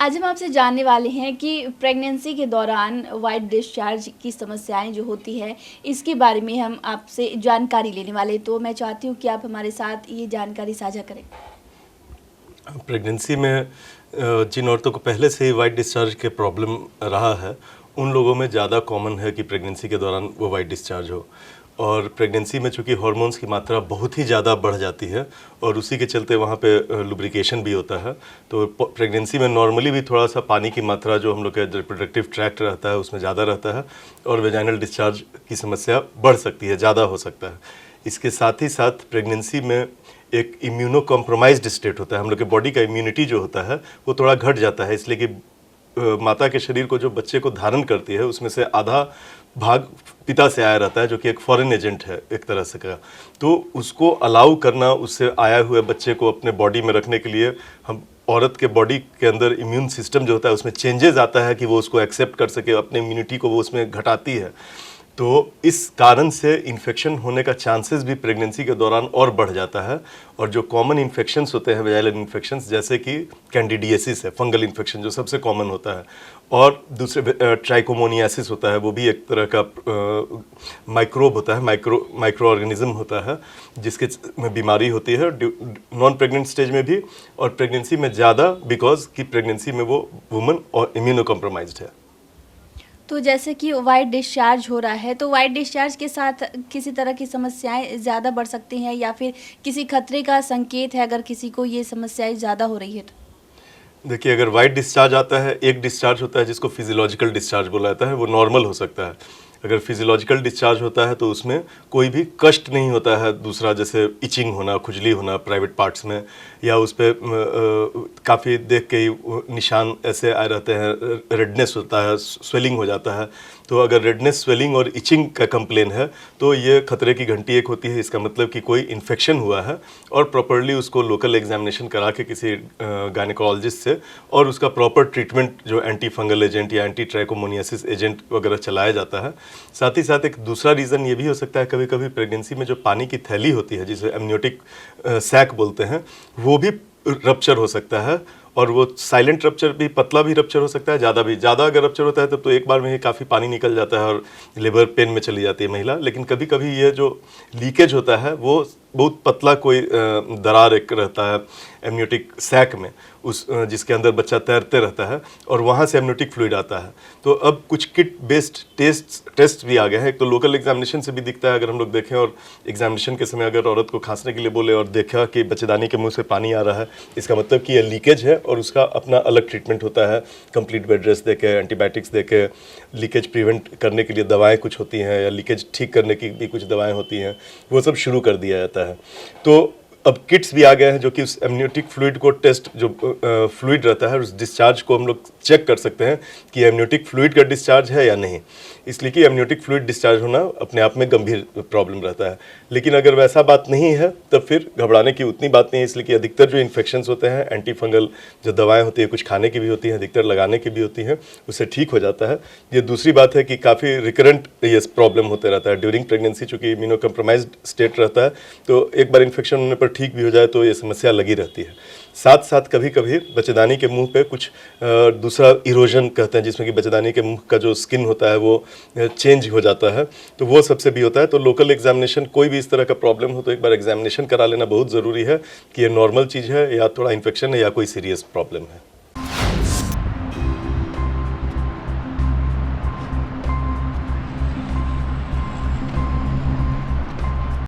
आज हम आपसे जानने वाले हैं कि प्रेगनेंसी के दौरान वाइट डिस्चार्ज की समस्याएं जो होती है, इसके बारे में हम आपसे जानकारी लेने वाले हैं। तो मैं चाहती हूँ कि आप हमारे साथ ये जानकारी साझा करें। प्रेगनेंसी में जिन औरतों को पहले से ही वाइट डिस्चार्ज के प्रॉब्लम रहा है, उन लोगों में ज़्यादा कॉमन है कि प्रेगनेंसी के दौरान वो वाइट डिस्चार्ज हो। और प्रेगनेंसी में चूँकि हार्मोन्स की मात्रा बहुत ही ज़्यादा बढ़ जाती है और उसी के चलते वहाँ पे लुब्रिकेशन भी होता है, तो प्रेगनेंसी में नॉर्मली भी थोड़ा सा पानी की मात्रा जो हम लोग का रिप्रोडक्टिव ट्रैक्ट रहता है उसमें ज़्यादा रहता है और वेजाइनल डिस्चार्ज की समस्या बढ़ सकती है, ज़्यादा हो सकता है। इसके साथ ही साथ प्रेगनेंसी में एक इम्यूनो कॉम्प्रोमाइज्ड स्टेट होता है, हम लोग के बॉडी का इम्यूनिटी जो होता है वो थोड़ा घट जाता है, इसलिए कि माता के शरीर को जो बच्चे को धारण करती है उसमें से आधा भाग पिता से आया रहता है, जो कि एक फॉरेन एजेंट है एक तरह से का। तो उसको अलाउ करना, उससे आए हुए बच्चे को अपने बॉडी में रखने के लिए हम औरत के बॉडी के अंदर इम्यून सिस्टम जो होता है उसमें चेंजेस आता है कि वो उसको एक्सेप्ट कर सके, अपने इम्यूनिटी को वो उसमें घटाती है। तो इस कारण से इन्फेक्शन होने का चांसेस भी प्रेगनेंसी के दौरान और बढ़ जाता है। और जो कॉमन इन्फेक्शंस होते हैं वेजाइनल इन्फेक्शंस, जैसे कि कैंडिडियासिस है, फंगल इन्फेक्शन जो सबसे कॉमन होता है, और दूसरे ट्राइकोमोनियासिस होता है, वो भी एक तरह का माइक्रोब होता है, माइक्रो ऑर्गेनिज्म होता है जिसके में बीमारी होती है नॉन प्रेग्नेंट स्टेज में भी और प्रेगनेंसी में ज़्यादा, बिकॉज कि प्रेगनेंसी में वो वुमन और इम्यूनो कॉम्प्रोमाइज्ड है। तो जैसे कि वाइट डिस्चार्ज हो रहा है, तो वाइट डिस्चार्ज के साथ किसी तरह की समस्याएं ज़्यादा बढ़ सकती हैं या फिर किसी खतरे का संकेत है अगर किसी को ये समस्याएं ज़्यादा हो रही है तो? देखिए, अगर वाइट डिस्चार्ज आता है, एक डिस्चार्ज होता है जिसको फिजियोलॉजिकल डिस्चार्ज बोला जाता है, वो नॉर्मल हो सकता है। अगर फिजियोलॉजिकल डिस्चार्ज होता है तो उसमें कोई भी कष्ट नहीं होता है दूसरा, जैसे इचिंग होना, खुजली होना प्राइवेट पार्ट्स में, या उस पर काफ़ी देख के ही निशान ऐसे आए रहते हैं, रेडनेस होता है, स्वेलिंग हो जाता है। तो अगर रेडनेस, स्वेलिंग और इचिंग का कंप्लेन है तो ये खतरे की घंटी एक होती है, इसका मतलब कि कोई इन्फेक्शन हुआ है, और प्रॉपरली उसको लोकल एग्जामिनेशन करा के किसी गायनेकोलॉजिस्ट से और उसका प्रॉपर ट्रीटमेंट जो एंटी फंगल एजेंट या एंटी ट्राइकोमोनियासिस एजेंट वगैरह चलाया जाता है। साथ ही साथ एक दूसरा रीज़न ये भी हो सकता है, कभी कभी प्रेगनेंसी में जो पानी की थैली होती है जिसे एमनियोटिक सैक बोलते हैं, वो भी रप्चर हो सकता है, और वो साइलेंट रप्चर भी, पतला भी रप्चर हो सकता है, ज़्यादा अगर रप्चर होता है तब तो एक बार में ही काफ़ी पानी निकल जाता है और लेबर पेन में चली जाती है महिला। लेकिन कभी कभी ये जो लीकेज होता है वो बहुत पतला कोई दरार एक रहता है एमनियोटिक सैक में, उस जिसके अंदर बच्चा तैरते रहता है और वहाँ से एमनियोटिक फ्लूइड आता है। तो अब कुछ किट बेस्ड टेस्ट भी आ गए हैं। एक तो लोकल एग्जामिनेशन से भी दिखता है, अगर हम लोग देखें और एग्जामिनेशन के समय अगर औरत को खांसने के लिए बोले और देखा कि बच्चेदानी के मुंह से पानी आ रहा है, इसका मतलब कि यह लीकेज है और उसका अपना अलग ट्रीटमेंट होता है, कंप्लीट बेड रेस्ट दे के, एंटीबायोटिक्स दे के, लीकेज प्रिवेंट करने के लिए दवाएँ कुछ होती हैं या लीकेज ठीक करने की भी कुछ दवाएँ होती हैं, वो सब शुरू कर दिया जाता है। तो अब किट्स भी आ गए हैं जो कि उस एमनियोटिक फ्लूइड को टेस्ट, जो फ्लूइड रहता है उस डिस्चार्ज को हम लोग चेक कर सकते हैं कि एमनियोटिक फ्लूइड का डिस्चार्ज है या नहीं, इसलिए कि एमनियोटिक फ्लूइड डिस्चार्ज होना अपने आप में गंभीर प्रॉब्लम रहता है। लेकिन अगर वैसा बात नहीं है तब फिर घबराने की उतनी बात नहीं है, इसलिए कि अधिकतर जो इन्फेक्शंस होते हैं, एंटी फंगल जो दवाएँ होती है, कुछ खाने की भी होती हैं, अधिकतर लगाने की भी होती हैं, उससे ठीक हो जाता है। ये दूसरी बात है कि काफ़ी रिकरेंट ये प्रॉब्लम होते रहता है ड्यूरिंग प्रेगनेंसी, चूँकि इम्यूनो कॉम्प्रोमाइज्ड स्टेट रहता है, तो एक बार इन्फेक्शन होने पर ठीक भी हो जाए तो ये समस्या लगी रहती है। साथ साथ कभी कभी बच्चेदानी के मुंह पे कुछ दूसरा इरोजन कहते हैं, जिसमें कि बच्चेदानी के मुंह का जो स्किन होता है वो चेंज हो जाता है, तो वो सबसे भी होता है। तो लोकल एग्जामिनेशन, कोई भी इस तरह का प्रॉब्लम हो तो एक बार एग्जामिनेशन करा लेना बहुत ज़रूरी है कि ये नॉर्मल चीज़ है या थोड़ा इन्फेक्शन है या कोई सीरियस प्रॉब्लम है।